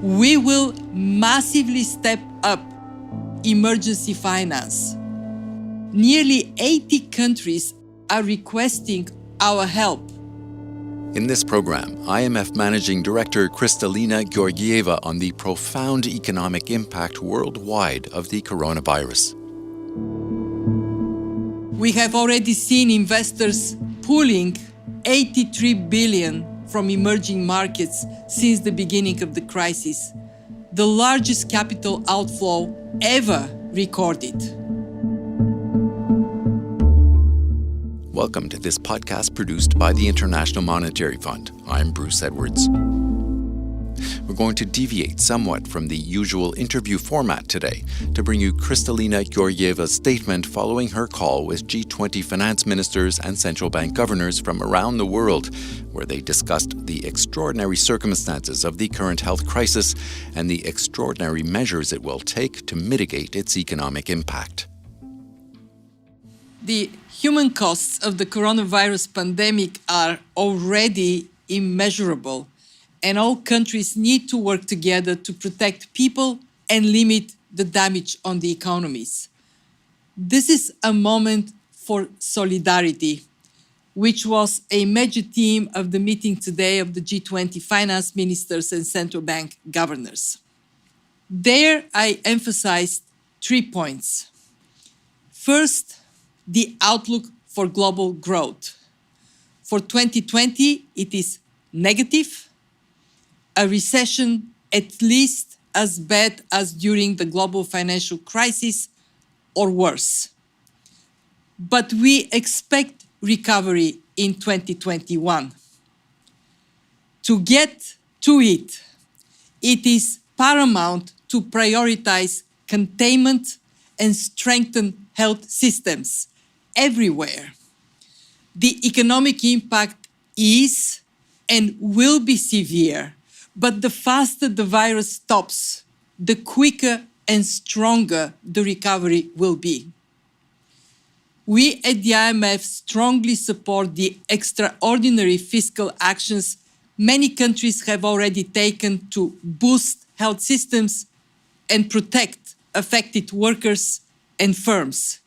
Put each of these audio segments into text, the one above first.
We will massively step up emergency finance. Nearly 80 countries are requesting our help. In this program, IMF Managing Director Kristalina Georgieva on the profound economic impact worldwide of the coronavirus. We have already seen investors pulling 83 billion from emerging markets since the beginning of the crisis, the largest capital outflow ever recorded. Welcome to this podcast produced by the International Monetary Fund. I'm Bruce Edwards. We're going to deviate somewhat from the usual interview format today to bring you Kristalina Georgieva's statement following her call with G20 finance ministers and central bank governors from around the world, where they discussed the extraordinary circumstances of the current health crisis and the extraordinary measures it will take to mitigate its economic impact. The human costs of the coronavirus pandemic are already immeasurable, and all countries need to work together to protect people and limit the damage on the economies. This is a moment for solidarity, which was a major theme of the meeting today of the G20 finance ministers and central bank governors. There, I emphasized 3 points. First, the outlook for global growth. For 2020, it is negative, a recession at least as bad as during the global financial crisis or worse. But we expect recovery in 2021. To get to it, it is paramount to prioritize containment and strengthen health systems everywhere. The economic impact is and will be severe, but the faster the virus stops, the quicker and stronger the recovery will be. We at the IMF strongly support the extraordinary fiscal actions many countries have already taken to boost health systems and protect affected workers and firms.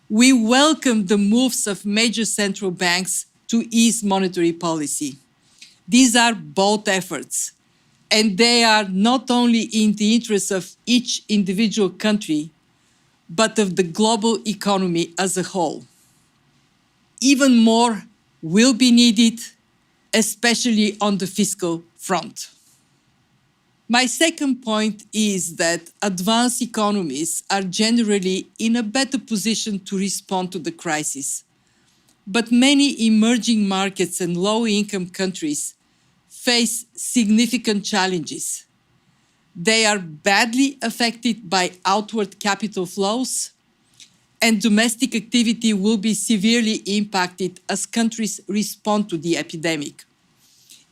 We welcome the moves of major central banks to ease monetary policy. These are bold efforts, and they are not only in the interests of each individual country, but of the global economy as a whole. Even more will be needed, especially on the fiscal front. My second point is that advanced economies are generally in a better position to respond to the crisis. But many emerging markets and low-income countries face significant challenges. They are badly affected by outward capital flows, and domestic activity will be severely impacted as countries respond to the epidemic.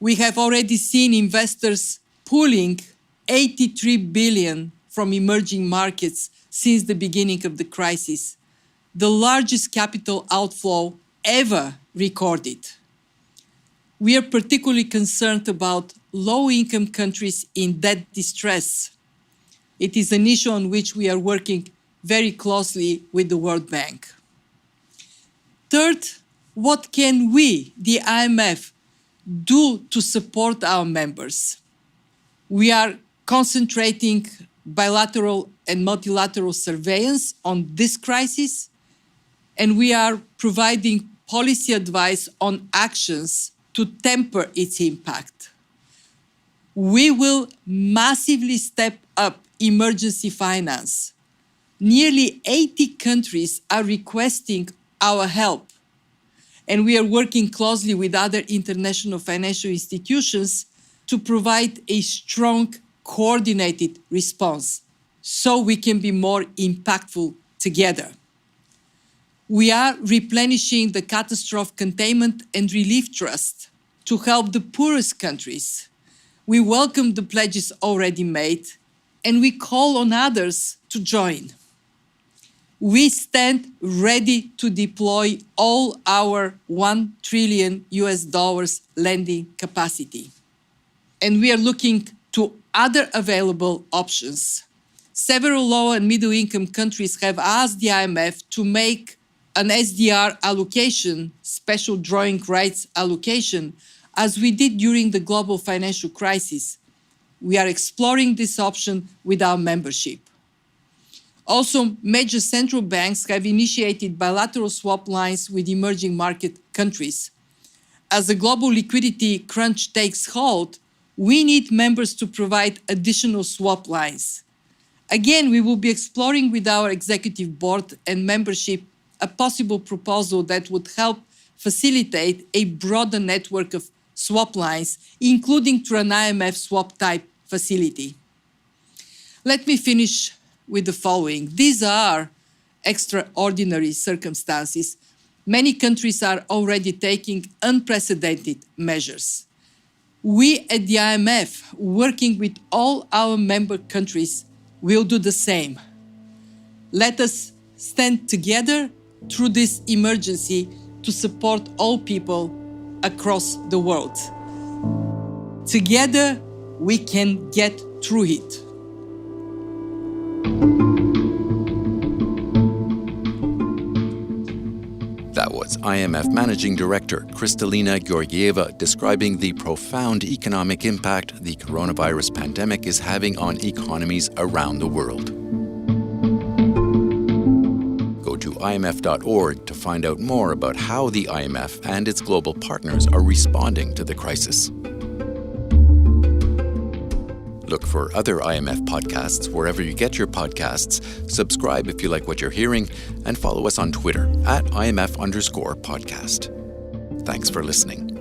We have already seen investors pulling 83 billion from emerging markets since the beginning of the crisis, the largest capital outflow ever recorded. We are particularly concerned about low-income countries in debt distress. It is an issue on which we are working very closely with the World Bank. Third, what can we, the IMF, do to support our members? We are concentrating bilateral and multilateral surveillance on this crisis, and we are providing policy advice on actions to temper its impact. We will massively step up emergency finance. Nearly 80 countries are requesting our help, and we are working closely with other international financial institutions to provide a strong, coordinated response so we can be more impactful together. We are replenishing the Catastrophe Containment and Relief Trust to help the poorest countries. We welcome the pledges already made, and we call on others to join. We stand ready to deploy all our $1 trillion lending capacity. And we are looking to other available options. Several low and middle income countries have asked the IMF to make an SDR allocation, special drawing rights allocation, as we did during the global financial crisis. We are exploring this option with our membership. Also, major central banks have initiated bilateral swap lines with emerging market countries. As the global liquidity crunch takes hold, we need members to provide additional swap lines. Again, we will be exploring with our executive board and membership a possible proposal that would help facilitate a broader network of swap lines, including through an IMF swap type facility. Let me finish with the following. These are extraordinary circumstances. Many countries are already taking unprecedented measures. We at the IMF, working with all our member countries, will do the same. Let us stand together through this emergency to support all people across the world. Together, we can get through it. That was IMF Managing Director Kristalina Georgieva describing the profound economic impact the coronavirus pandemic is having on economies around the world. Go to imf.org to find out more about how the IMF and its global partners are responding to the crisis. Look for other IMF podcasts wherever you get your podcasts, subscribe if you like what you're hearing, and follow us on Twitter @IMF_podcast. Thanks for listening.